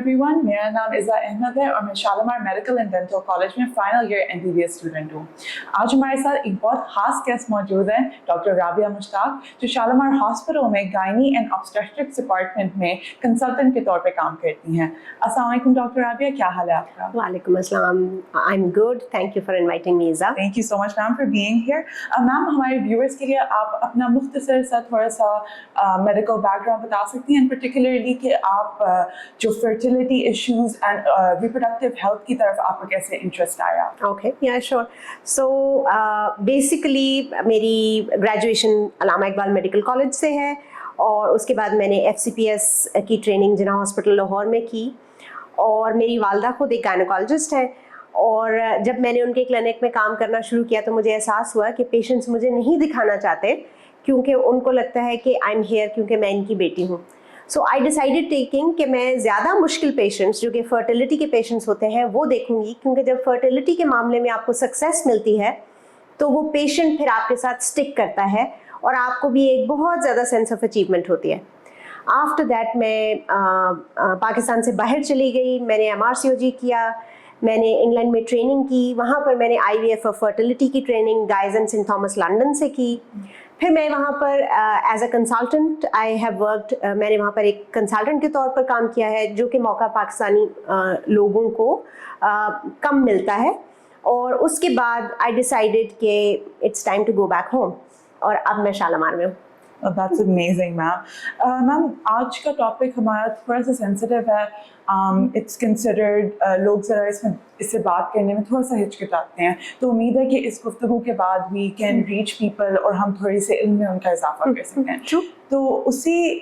Everyone, मेरा नाम इज़ा अहमद है और मैं Shalimar medical and dental college में फाइनल ईयर MBBS स्टूडेंट हूँ। आज हमारे साथ एक बहुत खास गेस्ट मौजूद हैं, डॉक्टर राबिया मुश्ताक, जो शालीमार हॉस्पिटल में गायनी एंड ऑब्स्टेट्रिक्स डिपार्टमेंट में कंसल्टेंट के तौर पे काम करती हैं। अस्सलाम वालेकुम डॉक्टर राबिया, क्या हाल है आपका? वालेकुम अस्सलाम, I am good, thank you for inviting me Iza. Thank you so much ma'am for being here. Ma'am, हमारे व्यूअर्स के लिए आप अपना मुख्तसर सा थोड़ा सा मेडिकल बैकग्राउंड बता सकती हैं, पर्टिकुलरली कि आप जो fertility issues and reproductive health की तरफ आपको कैसे इंटरेस्ट आया? ओके, या श्योर। सो बेसिकली मेरी ग्रेजुएशन अल्लामा इकबाल मेडिकल कॉलेज से है और उसके बाद मैंने FCPS की ट्रेनिंग जिन्ना हॉस्पिटल लाहौर में की और मेरी वालदा खुद एक गायनोकोलॉजिस्ट है और जब मैंने उनके क्लिनिक में काम करना शुरू किया तो मुझे एहसास हुआ कि पेशेंट्स मुझे नहीं दिखाना चाहते क्योंकि उनको लगता है कि आई एम हियर क्योंकि मैं इनकी बेटी हूँ। सो आई डिसाइडेड टेकिंग कि मैं ज़्यादा मुश्किल पेशेंट्स जो कि फर्टिलिटी के पेशेंट्स होते हैं वो देखूंगी, क्योंकि जब फर्टिलिटी के मामले में आपको सक्सेस मिलती है तो वो पेशेंट फिर आपके साथ स्टिक करता है और आपको भी एक बहुत ज़्यादा सेंस ऑफ अचीवमेंट होती है। आफ्टर दैट मैं पाकिस्तान से बाहर चली गई, मैंने MRCOG किया, मैंने इंग्लैंड में ट्रेनिंग की, वहाँ पर मैंने IVF और फर्टिलिटी की training Guy's and Saint Thomas London से की। फिर मैं वहाँ पर as a consultant I have worked, मैंने वहाँ पर एक कंसल्टेंट के तौर पर काम किया है, जो कि मौका पाकिस्तानी लोगों को कम मिलता है। और उसके बाद आई डिसाइडेड कि it's time to go back home और अब मैं शालीमार में हूँ। That's amazing, ma'am. मैम, आज का टॉपिक हमारा थोड़ा सा सेंसिटिव है। इट्स कंसिडर्ड लोग ज़रा इससे बात करने में थोड़ा सा हिचकिचाते हैं, तो उम्मीद है कि इस गुफ्तगू के बाद वी कैन रीच पीपल और हम थोड़ी से इल्म में उनका इजाफा कर सकते हैं। तो उसी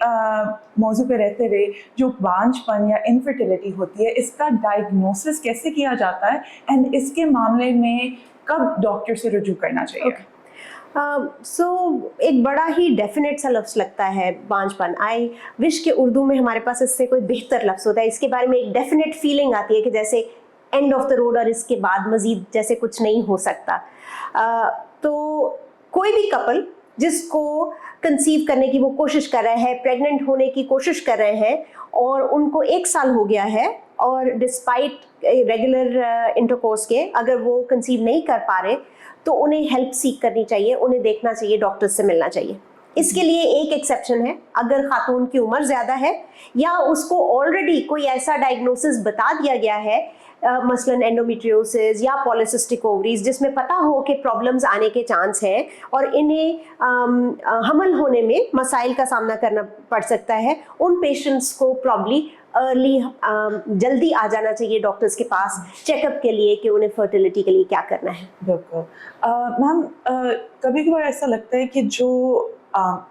मौजू पे रहते हुए, जो बांझपन या इनफर्टिलिटी होती है, इसका डायग्नोसिस कैसे किया जाता है एंड इसके मामले में कब डॉक्टर से रुजू करना चाहिए? सो एक बड़ा ही डेफिनेट सा लफ्ज़ लगता है बांझपन। आई विश के उर्दू में हमारे पास इससे कोई बेहतर लफ्ज़ होता है। इसके बारे में एक डेफिनेट फीलिंग आती है कि जैसे एंड ऑफ द रोड और इसके बाद मज़ीद जैसे कुछ नहीं हो सकता। तो कोई भी कपल जिसको कंसीव करने की वो कोशिश कर रहे हैं, प्रेग्नेंट होने की कोशिश कर रहे हैं और उनको 1 साल हो गया है और डिस्पाइट रेगुलर इंटरकोर्स के अगर वो कंसीव नहीं कर पा रहे तो उन्हें हेल्प सीख करनी चाहिए, उन्हें देखना चाहिए, डॉक्टर से मिलना चाहिए। इसके लिए एक एक्सेप्शन है, अगर खातून की उम्र ज़्यादा है या उसको ऑलरेडी कोई ऐसा डायग्नोसिस बता दिया गया है, मसलन एंडोमेट्रियोसिस या पॉलीसिस्टिक ओवरीज, जिसमें पता हो कि प्रॉब्लम्स आने के चांस हैं और इन्हें हमल होने में मसाइल का सामना करना पड़ सकता है, उन पेशेंट्स को प्रॉब्ली अर्ली जल्दी आ जाना चाहिए डॉक्टर्स के पास चेकअप के लिए कि उन्हें फर्टिलिटी के लिए क्या करना है। बिल्कुल। मैम, कभी कभार ऐसा लगता है कि जो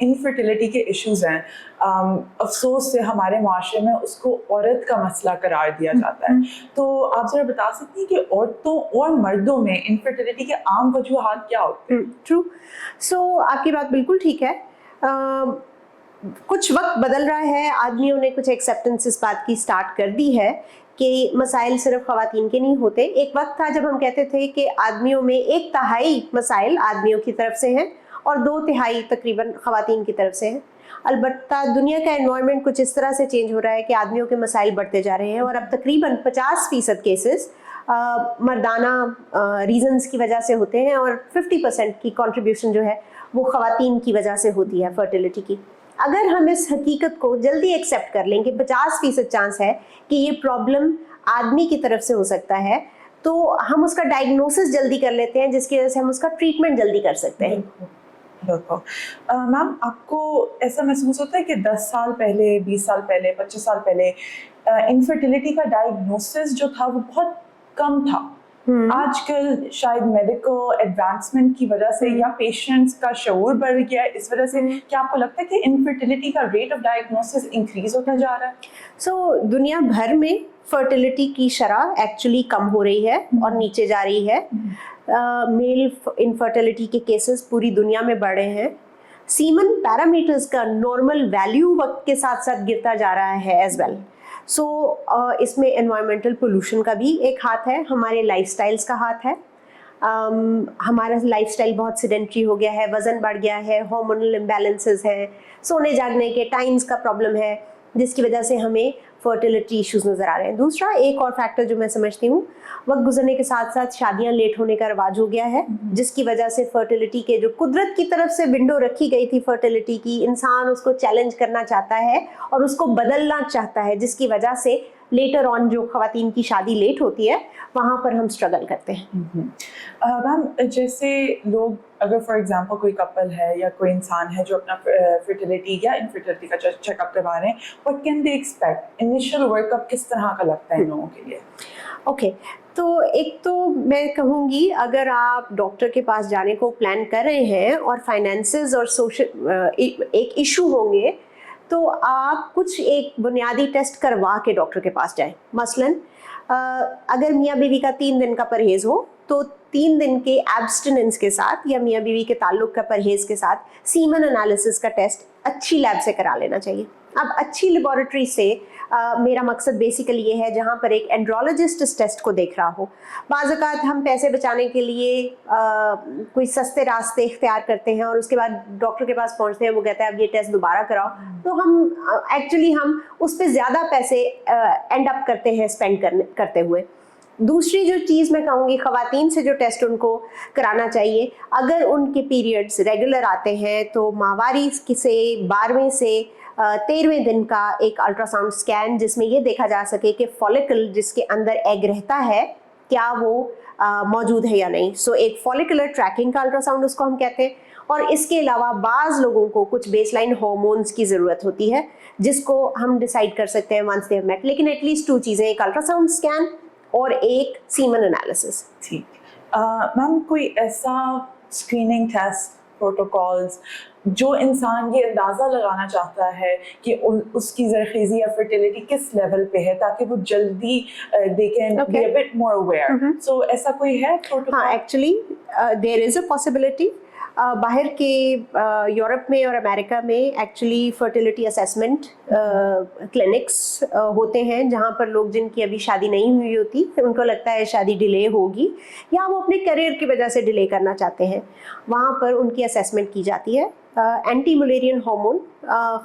इनफर्टिलिटी के इश्यूज हैं, अफसोस से हमारे माशरे में उसको औरत का मसला करार दिया जाता है। तो आप ज़रा बता सकती हैं कि औरतों और मर्दों में इनफर्टिलिटी के आम वजूहात क्या होते हैं? ट्रू। सो आपकी बात बिल्कुल ठीक है। कुछ वक्त बदल रहा है, आदमियों ने कुछ एक्सेप्टेंस इस बात की स्टार्ट कर दी है कि मसाइल सिर्फ ख़वातीन के नहीं होते। एक वक्त था जब हम कहते थे कि आदमियों में 1/3 मसाइल आदमियों की तरफ से हैं और 2/3 तकरीबन ख़वातीन की तरफ से हैं। अलबत्ता दुनिया का एनवायरनमेंट कुछ इस तरह से चेंज हो रहा है कि आदमियों के मसाइल बढ़ते जा रहे हैं और अब तकरीबन 50% केसेस मर्दाना रीजंस की वजह से होते हैं और 50% की कंट्रीब्यूशन जो है वो ख़वातीन की वजह से होती है फर्टिलिटी की। अगर हम इस हकीकत को जल्दी एक्सेप्ट कर लें कि 50% चांस है कि ये प्रॉब्लम आदमी की तरफ से हो सकता है, तो हम उसका डायग्नोसिस जल्दी कर लेते हैं, जिसकी वजह से हम उसका ट्रीटमेंट जल्दी कर सकते हैं। बिल्कुल। मैम, आपको ऐसा महसूस होता है कि 10 साल पहले, 20 साल पहले, 25 साल पहले इनफर्टिलिटी का डायग्नोसिस जो था वो बहुत कम था? आजकल शायद मेडिकल एडवांसमेंट की वजह से या पेशेंट्स का शऊर बढ़ गया है, इस वजह से क्या आपको लगता है कि इनफर्टिलिटी का रेट ऑफ डायग्नोसिस इंक्रीज होता जा रहा है? सो दुनिया भर में फर्टिलिटी की शरह एक्चुअली कम हो रही है और नीचे जा रही है। मेल इनफर्टिलिटी के केसेस पूरी दुनिया में बढ़ रहे हैं। सीमन पैरामीटर्स का नॉर्मल वैल्यू वक्त के साथ साथ गिरता जा रहा है एज वेल। सो इसमें एनवायरमेंटल पोल्यूशन का भी एक हाथ है, हमारे लाइफस्टाइल्स का हाथ है। हमारा लाइफस्टाइल बहुत सेडेंट्री हो गया है, वज़न बढ़ गया है, हार्मोनल इम्बैलेंसेस हैं, सोने जागने के टाइम्स का प्रॉब्लम है, जिसकी वजह से हमें फर्टिलिटी इश्यूज नज़र आ रहे हैं। दूसरा एक और फैक्टर जो मैं समझती हूँ, वक्त गुजरने के साथ साथ शादियाँ लेट होने का रिवाज हो गया है, जिसकी वजह से फर्टिलिटी के जो कुदरत की तरफ से विंडो रखी गई थी फर्टिलिटी की, इंसान उसको चैलेंज करना चाहता है और उसको बदलना चाहता है, जिसकी वजह से लेटर ऑन जो खवातीन की शादी लेट होती है वहाँ पर हम स्ट्रगल करते हैं। मैम जैसे लोग अगर फॉर एग्जांपल कोई कपल है या कोई इंसान है जो अपना फर्टिलिटी या इनफर्टिलिटी का चेकअप करवा रहे हैं, what can they expect? Initial workup किस तरह का लगता है इन लोगों के लिए? ओके, तो एक तो मैं कहूँगी अगर आप डॉक्टर के पास जाने को प्लान कर रहे हैं और फाइनेंसेस और सोशल एक इशू होंगे, तो आप कुछ एक बुनियादी टेस्ट करवा के डॉक्टर के पास जाएं। मसलन अगर मियाँ बीवी का 3 दिन का परहेज हो तो 3 दिन के एब्स्टिनेंस के साथ या मियाँ बीवी के ताल्लुक का परहेज के साथ सीमन एनालिसिस का टेस्ट अच्छी लैब से करा लेना चाहिए। अब अच्छी लेबोरेटरी से मेरा मकसद बेसिकली ये है जहाँ पर एक एंड्रोलॉजिस्ट इस टेस्ट को देख रहा हो। बाज़ औक़ात हम पैसे बचाने के लिए कोई सस्ते रास्ते इख्तियार करते हैं और उसके बाद डॉक्टर के पास पहुँचते हैं, वो कहता है अब ये टेस्ट दोबारा कराओ, तो हम एक्चुअली हम उस पर ज़्यादा पैसे एंड अप करते हैं स्पेंड करते हुए। दूसरी जो चीज़ मैं कहूँगी, ख़वातीन से जो टेस्ट उनको कराना चाहिए, अगर उनके पीरियड्स रेगुलर आते हैं तो माहवारी से 12वें से 13वें दिन का एक अल्ट्रासाउंड स्कैन, जिसमें ये देखा जा सके कि फॉलिकल जिसके अंदर एग रहता है क्या वो मौजूद है या नहीं। सो एक फॉलिकुलर ट्रैकिंग का अल्ट्रासाउंड उसको हम कहते हैं। और इसके अलावा बाज़ लोगों को कुछ बेसलाइन हार्मोन्स की ज़रूरत होती है जिसको हम डिसाइड कर सकते हैं वंस दे हैव मेट। लेकिन एटलीस्ट 2 चीज़ें, एक अल्ट्रासाउंड स्कैन और एक सीमन एनालिसिस। ठीक। मैम कोई ऐसा स्क्रीनिंग टेस्ट प्रोटोकॉल्स जो इंसान ये अंदाज़ा लगाना चाहता है कि उसकी ज़रख़ेज़ी या फर्टिलिटी किस लेवल पे है ताकि वो जल्दी they can be a bit more aware, so ऐसा कोई है प्रोटोकॉल? हाँ, actually there is a possibility. बाहर के यूरोप में और अमेरिका में एक्चुअली फर्टिलिटी असेसमेंट क्लिनिक्स होते हैं जहाँ पर लोग जिनकी अभी शादी नहीं हुई होती, उनको लगता है शादी डिले होगी या वो अपने करियर की वजह से डिले करना चाहते हैं, वहाँ पर उनकी असेसमेंट की जाती है। एंटी मुलेरियन हार्मोन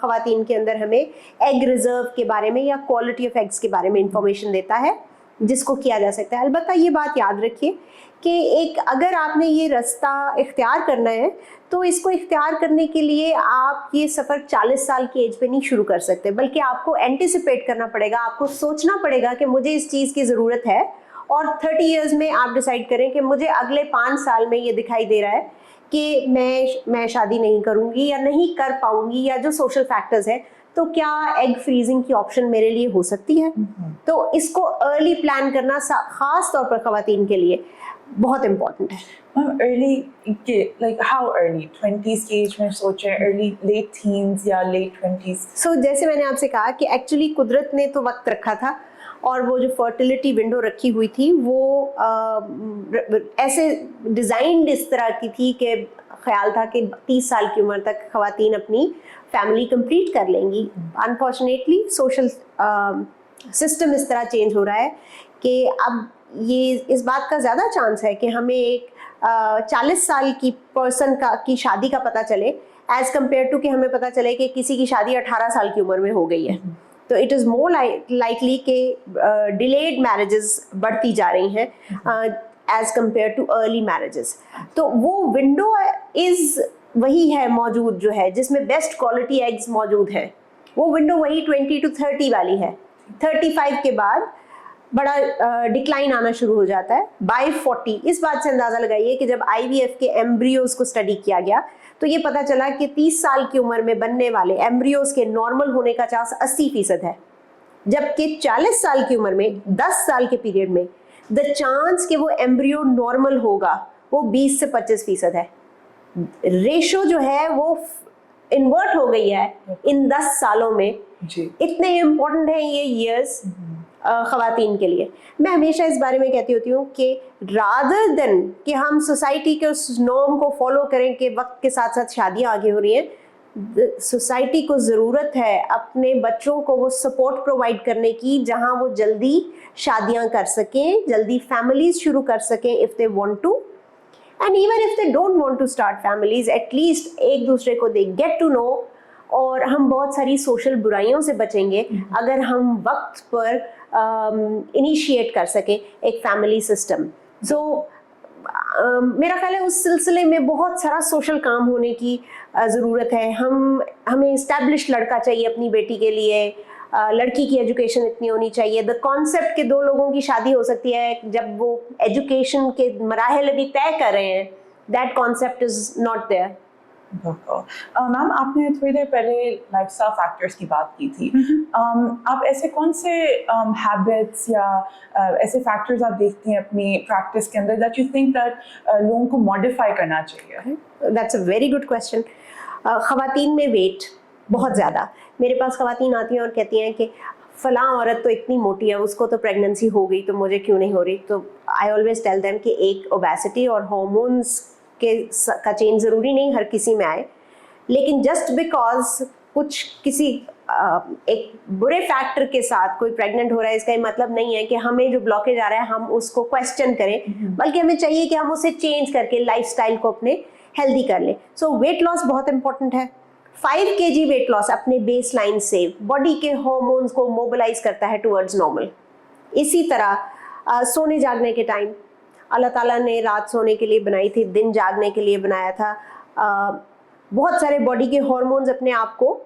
ख़वातीन के अंदर हमें एग रिज़र्व के बारे में या क्वालिटी ऑफ एग्स के बारे में इंफॉर्मेशन देता है, जिसको किया जा सकता है। अलबत्ता ये बात याद रखिए कि एक अगर आपने ये रास्ता इख्तियार करना है तो इसको इख्तियार करने के लिए आप ये सफ़र 40 साल की एज पे नहीं शुरू कर सकते, बल्कि आपको एंटिसिपेट करना पड़ेगा, आपको सोचना पड़ेगा कि मुझे इस चीज़ की ज़रूरत है, और 30 ईयर्स में आप डिसाइड करें कि मुझे अगले 5 साल में ये दिखाई दे रहा है कि मैं शादी नहीं करूँगी या नहीं कर पाऊँगी, या जो सोशल फैक्टर्स हैं, तो क्या एग फ्रीजिंग की ऑप्शन मेरे लिए हो सकती है। तो इसको अर्ली प्लान करना ख़ास तौर पर ख़वातीन के लिए बहुत इम्पोर्टेंट है। अर्ली के लाइक हाउ अर्ली 20s की एज में सोचें, अर्ली लेट टीन्स या लेट 20s? सो जैसे मैंने आपसे कहा कि एक्चुअली कुदरत ने तो वक्त रखा था और वो जो फर्टिलिटी विंडो रखी हुई थी वो ऐसे डिज़ाइंड इस तरह की थी कि ख्याल था कि 30 साल की उम्र तक ख़वातीन अपनी फैमिली कंप्लीट कर लेंगी। अनफॉर्चुनेटली सोशल सिस्टम इस तरह चेंज हो रहा है कि अब ये इस बात का ज़्यादा चांस है कि हमें एक 40 साल की पर्सन की शादी का पता चले एज़ कम्पेयर टू कि हमें पता चले कि किसी की शादी 18 साल की उम्र में हो गई है। तो इट इज़ मोर लाइकली कि डिलेड मैरिजेस बढ़ती जा रही हैं as compare too early marriages. तो वो विंडो इज़ वही है मौजूद जो है जिसमें बेस्ट क्वालिटी एग्स मौजूद है, वो विंडो वही 20 to 30 वाली है। 35 के बाद बड़ा डिक्लाइन आना शुरू हो जाता है। बाय 40 इस बात से अंदाज़ा लगाइए कि जब IVF के एम्ब्रियोज़ को स्टडी किया गया तो ये पता चला कि 30 साल की उम्र में बनने वाले एम्ब्रियोज़ के नॉर्मल होने का चांस 80% है, जबकि 40 साल की उम्र में 10 साल के पीरियड में द चांस कि वो एम्ब्रियो नॉर्मल होगा वो 20 से 25% है। रेशो जो है वो इन्वर्ट हो गई है इन 10 सालों में जी। इतने इम्पोर्टेंट हैं ये ईयर्स ख़वातीन के लिए। मैं हमेशा इस बारे में कहती होती हूँ कि रादर देन कि हम सोसाइटी के उस नॉर्म को फॉलो करें कि वक्त के साथ साथ शादियाँ आगे हो रही हैं, सोसाइटी को ज़रूरत है अपने बच्चों को वो सपोर्ट प्रोवाइड करने की जहाँ वो जल्दी शादियाँ कर सकें, जल्दी फैमिलीज शुरू कर सकें if they want to, and even if they don't want to start families, at least एक दूसरे को दे गेट टू नो اور ہم بہت ساری سوشل برائیوں سے بچیں گے اگر ہم وقت پر انیشیٹ کر سکیں ایک فیملی سسٹم. سو میرا خیال ہے اس سلسلے میں بہت سارا سوشل کام ہونے کی ضرورت ہے. ہمیں اسٹیبلش لڑکا چاہیے اپنی بیٹی کے لیے, لڑکی کی ایجوکیشن اتنی ہونی چاہیے. دا کانسیپٹ کہ 2 لوگوں کی شادی ہو سکتی ہے جب وہ ایجوکیشن کے مراحل ابھی طے کر رہے ہیں, that concept is not there. Ma'am آپ نے تھوڑی دیر پہلے لائف اسٹائل فیکٹرس کی بات کی تھی. آپ ایسے کون سے ہیبٹس یا ایسے فیکٹرز آپ دیکھتی ہیں اپنی پریکٹس کے اندر دیٹ یو تھنک دیٹ لوگوں کو ماڈیفائی کرنا چاہیے؟ That's a very good question. خواتین میں ویٹ بہت زیادہ. میرے پاس خواتین آتی ہیں اور کہتی ہیں کہ فلاں عورت تو اتنی موٹی ہے, اس کو تو پریگننسی ہو گئی تو مجھے کیوں نہیں ہو رہی. تو آئی آلویز ٹیل دیم کہ ایک اوبیسٹی اور ہارمونس کا چینج ضروری نہیں ہر کسی میں آئے, لیکن جسٹ بیکاز کچھ کسی ایک برے فیکٹر کے ساتھ کوئی پریگننٹ ہو رہا ہے اس کا یہ مطلب نہیں ہے کہ ہمیں جو بلاکیج آ رہا ہے ہم اس کو کویسچن کریں, بلکہ ہمیں چاہیے کہ ہم اسے چینج کر کے لائف اسٹائل کو اپنے ہیلدی کر لیں. سو ویٹ لاس بہت امپورٹنٹ ہے. 5 kg ویٹ لاس اپنے بیس لائن سے باڈی کے ہارمونس کو موبلائز کرتا ہے ٹورڈز نارمل. اسی طرح سونے جاگنے کے ٹائم اللہ تعالیٰ نے رات سونے کے لیے بنائی تھی, دن جاگنے کے لیے بنایا تھا. بہت سارے باڈی کے ہارمونز اپنے آپ کو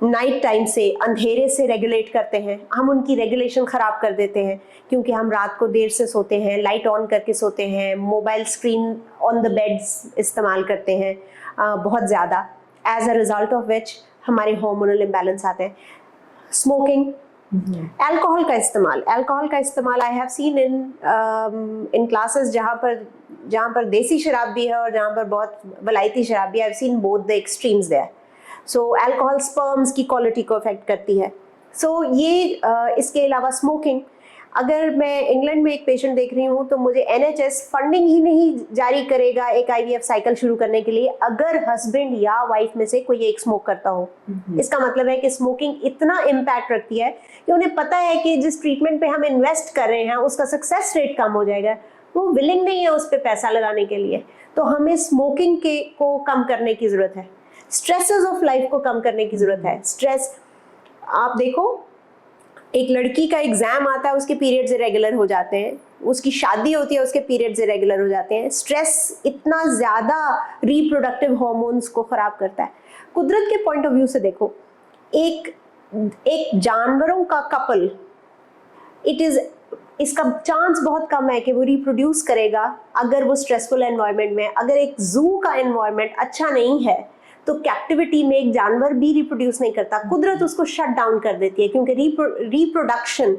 نائٹ ٹائم سے, اندھیرے سے ریگولیٹ کرتے ہیں. ہم ان کی ریگولیشن خراب کر دیتے ہیں کیونکہ ہم رات کو دیر سے سوتے ہیں, لائٹ آن کر کے سوتے ہیں, mobile screen on the beds استعمال کرتے ہیں بہت زیادہ. As a result of which ہمارے ہارمونل امبیلنس آتے ہیں. اسموکنگ, الکوہول کا استعمال آئی ہیو سین ان کلاسز جہاں پر دیسی شراب بھی ہے اور جہاں پر بہت ولائتی شراب بھی ہے. I have seen both the extremes there. So alcohol sperms کی کوالٹی کو افیکٹ کرتی ہے. سو یہ اس کے علاوہ اسموکنگ. اگر میں انگلینڈ میں ایک پیشنٹ دیکھ رہی ہوں تو مجھے NHS فنڈنگ ہی نہیں جاری کرے گا ایک IVF سائیکل شروع کرنے کے لیے اگر ہسبینڈ یا وائف میں سے کوئی ایک اسموک کرتا ہو. اس کا مطلب ہے کہ اسموکنگ اتنا امپیکٹ رکھتی ہے کہ انہیں پتہ ہے کہ جس ٹریٹمنٹ پہ ہم انویسٹ کر رہے ہیں اس کا سکسیس ریٹ کم ہو جائے گا, وہ ولنگ نہیں ہے اس پہ پیسہ لگانے کے لیے. تو ہمیں اسموکنگ کو کم کرنے کی ضرورت ہے. اسٹریسز آف لائف کو کم کرنے کی ضرورت ہے. اسٹریس آپ دیکھو, ایک لڑکی کا ایگزام آتا ہے اس کے پیریڈز ریگولر ہو جاتے ہیں, اس کی شادی ہوتی ہے اس کے پیریڈز ریگولر ہو جاتے ہیں. اسٹریس اتنا زیادہ ریپروڈکٹیو ہارمونس کو خراب کرتا ہے. قدرت کے پوائنٹ آف ویو سے دیکھو, ایک جانوروں کا کپل اس کا چانس بہت کم ہے کہ وہ ریپروڈیوس کرے گا اگر وہ اسٹریسفل انوائرمنٹ میں. اگر ایک زو کا انوائرمنٹ اچھا نہیں ہے تو کیپٹیوٹی میں ایک جانور بھی ریپروڈیوس نہیں کرتا. قدرت اس کو شٹ ڈاؤن کر دیتی ہے کیونکہ ریپروڈکشن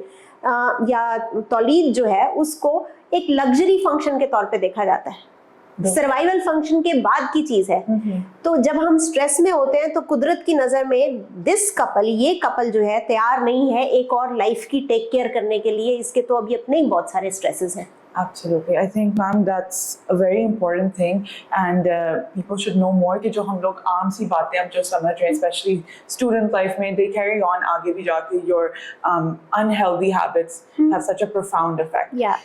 یا تولید جو ہے اس کو ایک لگژری فنکشن کے طور پہ دیکھا جاتا ہے, سروائیول فنکشن کے بعد کی چیز ہے. تو جب ہم اسٹریس میں ہوتے ہیں تو قدرت کی نظر میں یہ کپل جو ہے تیار نہیں ہے ایک اور لائف کی ٹیک کیئر کرنے کے لیے. اس کے تو ابھی اپنے ہی بہت سارے اسٹریسز ہیں. Absolutely. I think, ma'am, that's a very important thing and people should know more کہ جو ہم لوگ عام سی باتیں اب جو سمجھ رہے ہیں especially student life میں they carry on آگے بھی جا کے your unhealthy habits have such a profound effect. Yeah.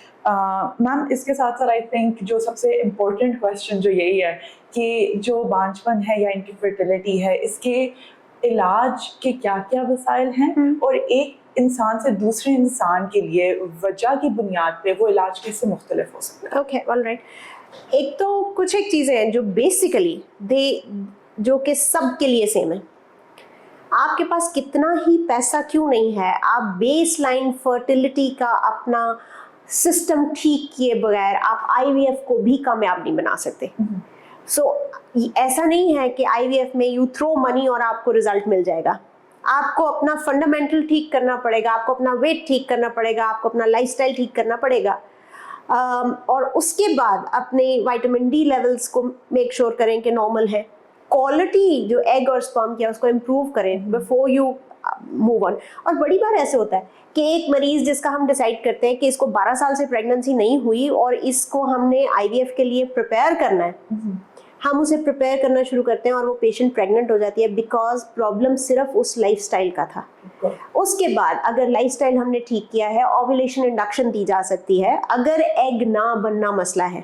میم اس کے ساتھ ساتھ I think جو سب سے important question جو یہی ہے کہ جو بانجپن ہے یا انفرٹیلٹی ہے اس کے علاج کے کیا کیا وسائل ہیں اور ایک انسان سے دوسرے انسان کے لیے وجہ کی بنیاد پہ وہ علاج کیسے مختلف ہو سکتا ہے؟ Okay, all right. ایک تو کچھ ایک چیزیں ہیں جو بیسیکلی جو کہ سب کے لیے سیم ہے. آپ کے پاس کتنا ہی پیسہ کیوں نہیں ہے, آپ بیس لائن فرٹیلٹی کا اپنا سسٹم ٹھیک کیے بغیر آپ IVF کو بھی کامیاب نہیں بنا سکتے. سو ایسا نہیں ہے کہ IVF میں یو تھرو منی اور آپ کو رزلٹ مل جائے گا. آپ کو اپنا فنڈامنٹل ٹھیک کرنا پڑے گا, آپ کو اپنا ویٹ ٹھیک کرنا پڑے گا, آپ کو اپنا لائف اسٹائل ٹھیک کرنا پڑے گا, اور اس کے بعد اپنے وائٹامن ڈی لیولز کو میک شور کریں کہ نارمل ہے. کوالٹی جو ایگ اور اسپرم کی ہے اس کو امپروو کریں بفور یو موو آن. اور بڑی بار ایسے ہوتا ہے کہ ایک مریض جس کا ہم ڈیسائیڈ کرتے ہیں کہ اس کو 12 سال سے پریگننسی نہیں ہوئی اور اس کو ہم نے IVF کے لیے پریپیئر کرنا ہے, ہم اسے پریپیئر کرنا شروع کرتے ہیں اور وہ پیشنٹ پریگننٹ ہو جاتی ہے بیکاز پرابلم صرف اس لائف اسٹائل کا تھا. اس کے بعد اگر لائف اسٹائل ہم نے ٹھیک کیا ہے, اوویلیشن انڈکشن دی جا سکتی ہے. اگر ایگ نہ بننا مسئلہ ہے,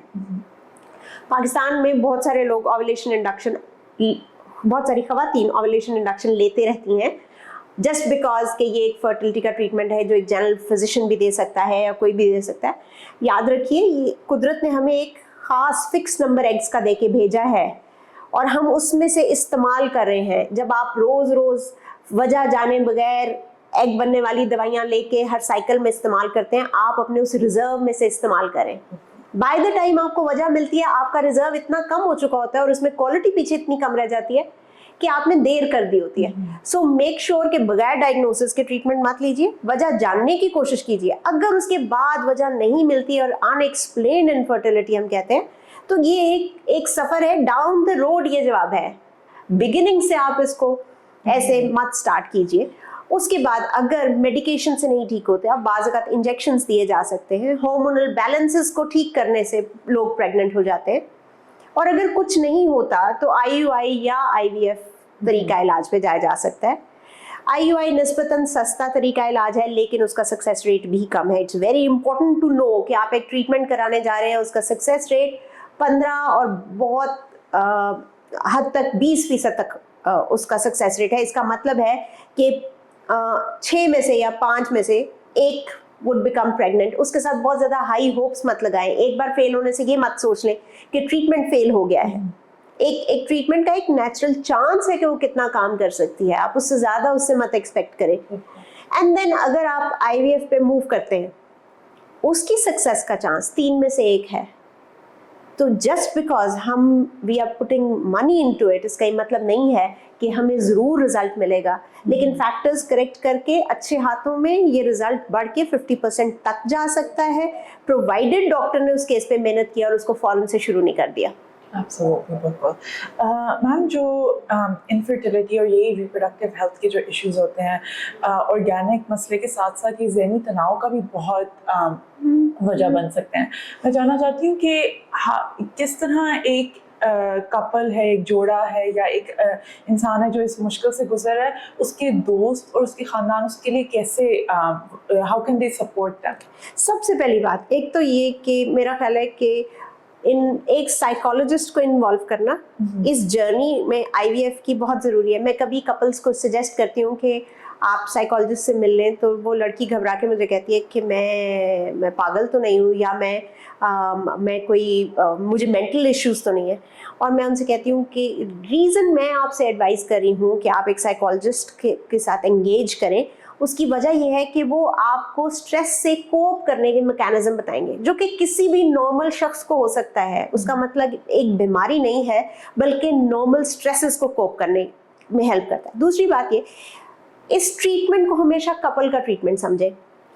پاکستان میں بہت سارے لوگ اوویلیشن انڈکشن बहुत सारी ख़वातीन ओवुलेशन इंडक्शन लेते रहती हैं जस्ट बिकॉज कि ये एक फर्टिलिटी का ट्रीटमेंट है जो एक जनरल फिजिशियन भी दे सकता है या कोई भी दे सकता है। याद रखिए, ये कुदरत ने हमें एक ख़ास फिक्स नंबर एग्स का दे के भेजा है और हम उसमें से इस्तेमाल कर रहे हैं। जब आप रोज़ रोज़ वजह जाने बगैर एग बनने वाली दवाइयाँ लेके हर साइकिल में इस्तेमाल करते हैं, आप अपने उस रिजर्व में से इस्तेमाल करें। बाय द टाइम आपको वजह मिलती है, आपका रिजर्व इतना कम हो चुका होता है और उसमें क्वालिटी पीछे इतनी कम रह जाती है कि आपने देर कर दी होती है। सो मेक श्योर कि बगैर डायग्नोसिस के ट्रीटमेंट मत लीजिए, वजह जानने की कोशिश कीजिए। अगर उसके बाद वजह नहीं मिलती और अनएक्सप्लेन्ड इनफर्टिलिटी हम कहते हैं, तो ये एक सफ़र है, डाउन द रोड ये जवाब है। बिगिनिंग से आप इसको ऐसे मत स्टार्ट कीजिए। उसके बाद अगर मेडिकेशन से नहीं ठीक होते, अब बाज़ औक़ात इंजेक्शंस दिए जा सकते हैं। हार्मोनल बैलेंसेस को ठीक करने से लोग प्रेग्नेंट हो जाते हैं। और अगर कुछ नहीं होता तो IUI या IVF तरीका इलाज पे जाया जा सकता है। IUI निस्बतन सस्ता तरीका इलाज है, लेकिन उसका सक्सेस रेट भी कम है। It's very important to know कि आप एक ट्रीटमेंट कराने जा रहे हैं, उसका सक्सेस रेट 15 और बहुत हद तक 20% तक उसका सक्सेस रेट है। इसका मतलब है कि 6 में से या 5 में से एक वुड बिकम प्रेग्नेंट। उसके साथ बहुत ज़्यादा हाई होप्स मत लगाएं। एक बार फेल होने से ये मत सोच लें कि ट्रीटमेंट फेल हो गया है। एक ट्रीटमेंट का एक नेचुरल चांस है कि वो कितना काम कर सकती है, आप उससे ज़्यादा उससे मत एक्सपेक्ट करें। एंड देन अगर आप IVF पे मूव करते हैं, उसकी सक्सेस का चांस 3 में से 1 है। तो just because we are putting money into it, इसका ये मतलब नहीं है कि हमें ज़रूर रिजल्ट मिलेगा, लेकिन फैक्टर्स करेक्ट करके अच्छे हाथों में ये रिजल्ट बढ़ के 50% तक जा सकता है, प्रोवाइडेड डॉक्टर ने उस केस पे मेहनत किया और उसको फौरन से शुरू नहीं कर दिया। एब्सोल्युटली, बिल्कुल। मैम, जो इनफर्टिलिटी और यही रिप्रोडक्टिव हेल्थ के जो इश्यूज होते हैं, ऑर्गेनिक मसले के साथ साथ ये ज़हनी तनाव का भी बहुत वजह बन सकते हैं। मैं जानना चाहती हूँ कि किस तरह एक कपल है, एक जोड़ा है या एक इंसान है जो इस मुश्किल से गुजर रहा है, उसके दोस्त और उसके ख़ानदान उसके लिए कैसे how can they support that? सबसे पहली बात एक तो ये कि मेरा ख्याल है कि एक साइकोलॉजिस्ट को इन्वॉल्व करना इस जर्नी में IVF की बहुत ज़रूरी है। मैं कभी कपल्स को सजेस्ट करती हूँ कि आप साइकोलॉजिस्ट से मिल लें, तो वो लड़की घबरा के मुझे कहती है कि मैं पागल तो नहीं हूँ या मैं कोई मुझे मेंटल इश्यूज़ तो नहीं है। और मैं उनसे कहती हूँ कि रीज़न मैं आपसे एडवाइस कर रही हूँ कि आप एक साइकोलॉजिस्ट के साथ एंगेज करें, उसकी वजह यह है कि वो आपको स्ट्रेस से कोप करने के मैकेनिज्म बताएंगे, जो कि किसी भी नॉर्मल शख्स को हो सकता है। उसका मतलब एक बीमारी नहीं है, बल्कि नॉर्मल स्ट्रेसेस को कोप करने में हेल्प करता है। दूसरी बात ये, इस ट्रीटमेंट को हमेशा कपल का ट्रीटमेंट समझें।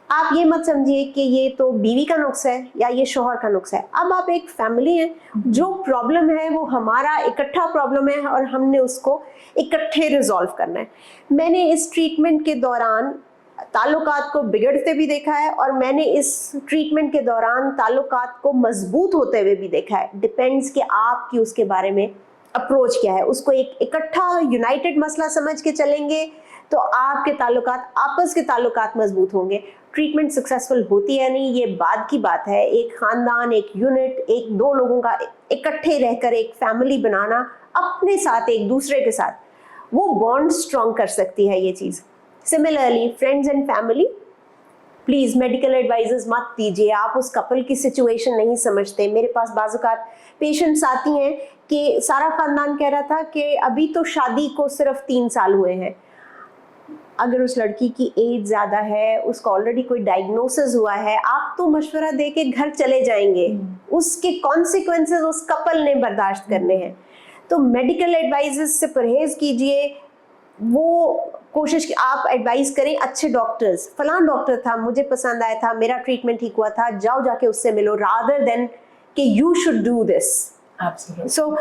आप ये मत समझिए कि ये तो बीवी का नुक्स है या ये शोहर का नुक्स है। अब आप एक फैमिली है, जो प्रॉब्लम है वो हमारा इकट्ठा प्रॉब्लम है और हमने उसको इकट्ठे रिजॉल्व करना है। मैंने इस ट्रीटमेंट के दौरान ताल्लुकात को बिगड़ते भी देखा है और मैंने इस ट्रीटमेंट के दौरान ताल्लुकात को मजबूत होते हुए भी देखा है। डिपेंड्स कि आपकी उसके बारे में अप्रोच क्या है। उसको एक इकट्ठा यूनाइटेड मसला समझ के चलेंगे तो आपके ताल्लुकात, आपस के ताल्लुकात मजबूत होंगे। ट्रीटमेंट सक्सेसफुल होती है नहीं, ये बाद की बात है। एक ख़ानदान, एक यूनिट, एक दो लोगों का इकट्ठे रहकर एक फैमिली बनाना, अपने साथ एक दूसरे के साथ, वो बॉन्ड स्ट्रॉन्ग कर सकती है ये चीज़। Similarly friends and family, please medical advices मत दीजिए। आप उस कपल की सिचुएशन नहीं समझते। मेरे पास बाज़-औक़ात पेशेंट्स आती हैं कि सारा ख़ानदान कह रहा था कि अभी तो शादी को सिर्फ 3 साल हुए हैं। अगर उस लड़की की एज ज़्यादा है, उसका ऑलरेडी कोई डायग्नोसिस हुआ है, आप तो मशवरा दे के घर चले जाएंगे। उसके कॉन्सिक्वेंसेस उस कपल ने बर्दाश्त करने हैं। तो मेडिकल एडवाइजेस से परहेज़ कीजिए। वो कोशिश कि आप एडवाइस करें अच्छे डॉक्टर्स, फलां डॉक्टर था, मुझे पसंद आया था, मेरा ट्रीटमेंट ठीक हुआ था, जाओ जाके उससे मिलो, रादर देन कि यू शुड डू दिस। सो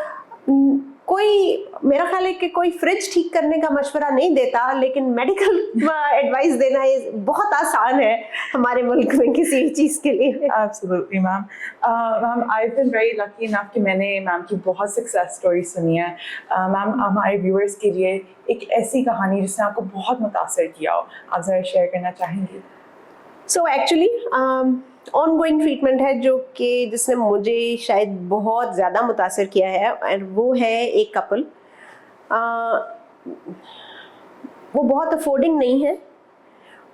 कोई, मेरा ख्याल है कि कोई फ्रिज ठीक करने का मशवरा नहीं देता, लेकिन मेडिकल एडवाइस देना ये बहुत आसान है हमारे मुल्क में किसी भी चीज़ के लिए। Absolutely ma'am. Ma'am, I been very lucky enough कि मैंने मैम की बहुत सक्सेस स्टोरी सुनी है। मैम, हमारे व्यूअर्स के लिए एक ऐसी कहानी जिसने आपको बहुत मुतासर किया हो, आप ज़रा शेयर करना चाहेंगी? सो एक्चुअली ऑनगोइंग ट्रीटमेंट है जो कि जिसने मुझे शायद बहुत ज़्यादा मुतासर किया है, और वो है एक कपल وہ بہت افورڈنگ نہیں ہے.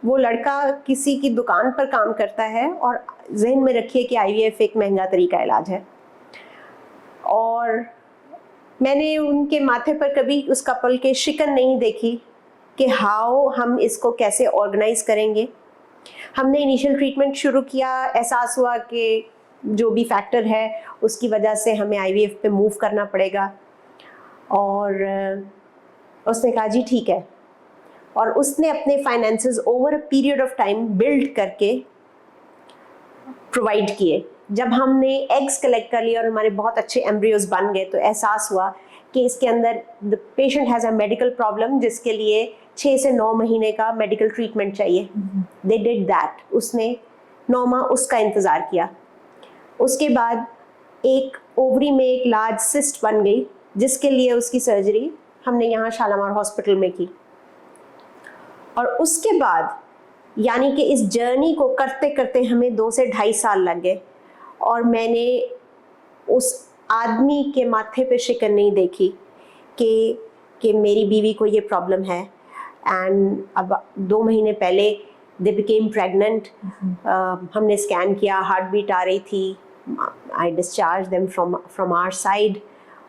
وہ لڑکا کسی کی دکان پر کام کرتا ہے, اور ذہن میں رکھیے کہ IVF ایک مہنگا طریقہ علاج ہے. اور میں نے ان کے ماتھے پر کبھی اس کپل کے شکن نہیں دیکھی کہ ہاؤ ہم اس کو کیسے آرگنائز کریں گے. ہم نے انیشیل ٹریٹمنٹ شروع کیا, احساس ہوا کہ جو بھی فیکٹر ہے اس کی وجہ سے ہمیں IVF پہ موو کرنا پڑے گا. اور اس نے کہا جی ٹھیک ہے, اور اس نے اپنے finances over a period of time build کر کے پرووائڈ کیے. جب ہم نے ایگز کلیکٹ کر لیے اور ہمارے بہت اچھے ایمبریوز بن گئے, تو احساس ہوا کہ اس کے اندر the patient has a medical problem جس کے لیے 6 سے 9 مہینے کا میڈیکل ٹریٹمنٹ چاہیے. They did that. اس نے 9 ماہ اس کا انتظار کیا. اس کے بعد ایک اووری میں ایک لارج سسٹ بن گئی, جس کے لیے اس کی سرجری ہم نے یہاں شالامار ہاسپٹل میں کی. اور اس کے بعد یعنی کہ اس جرنی کو کرتے کرتے ہمیں 2 سے 2.5 سال لگ گئے, اور میں نے اس آدمی کے ماتھے پہ شکن نہیں دیکھی کہ میری بیوی کو یہ پرابلم ہے. اینڈ اب 2 مہینے پہلے دے بیکیم پریگننٹ. ہم نے اسکین کیا, ہارٹ بیٹ آ رہی تھی. I discharge them from our side,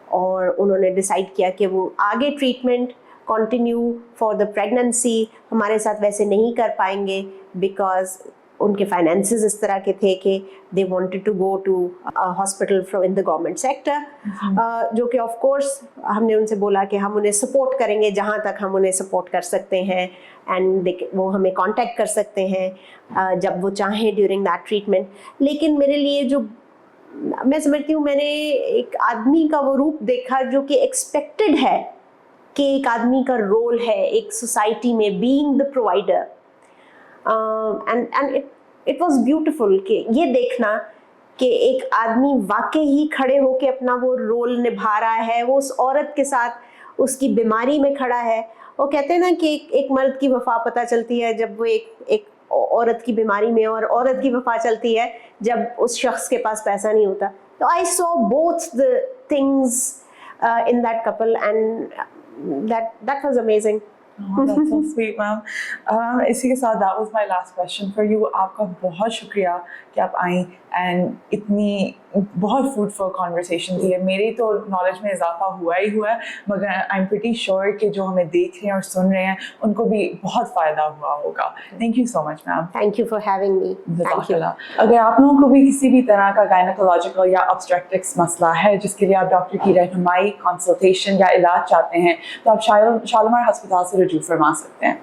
اور انہوں نے ڈیسائیڈ کیا کہ وہ آگے treatment continue for the pregnancy ہمارے ساتھ ویسے نہیں کر پائیں گے, بیکاز ان کے فائنینسز اس طرح کے تھے کہ they wanted to go to hospital in the government sector, جو کہ آف کورس ہم نے ان سے بولا کہ ہم انہیں سپورٹ کریں گے جہاں تک ہم انہیں سپورٹ کر سکتے ہیں, اینڈ وہ ہمیں کانٹیکٹ کر سکتے ہیں جب وہ چاہیں ڈیورنگ دیٹ ٹریٹمنٹ. لیکن میرے لیے جو میں سمجھتی ہوں, میں نے ایک آدمی کا وہ روپ دیکھا جو کہ ایکسپیکٹڈ ہے کہ ایک آدمی کا رول ہے ایک سوسائٹی میں, being the provider. And it was beautiful کہ یہ دیکھنا کہ ایک آدمی واقعی ہی کھڑے ہو کے اپنا وہ رول نبھا رہا ہے, وہ اس عورت کے ساتھ اس کی بیماری میں کھڑا ہے. وہ کہتے ہیں نا کہ ایک مرد کی وفا پتہ چلتی ہے جب وہ ایک عورت کی بیماری میں, اور عورت کی وفا چلتی ہے جب اس شخص کے پاس پیسہ نہیں ہوتا. تو I saw both the things in that couple, and that was amazing. Oh, that's so sweet, ma'am. اسی کے ساتھ that was my last question for you. آپ کا بہت شکریہ کہ آپ آئیں اینڈ اتنی بہت fruitful conversation تھی. میری تو نالج میں اضافہ ہوا ہی ہوا ہے, مگر I'm pretty sure کہ جو ہمیں دیکھ رہے ہیں اور سن رہے ہیں ان کو بھی بہت فائدہ ہوا ہوگا. Thank you so much, ma'am. Thank you for having me. Thank you. اگر آپ لوگوں کو بھی کسی بھی طرح کا گائنیکولوجیکل یا obstetrics مسئلہ ہے جس کے لیے آپ ڈاکٹر کی رہنمائی, کنسلٹیشن یا علاج چاہتے ہیں, تو آپ شالامار ہسپتال سے رجوع فرما سکتے ہیں.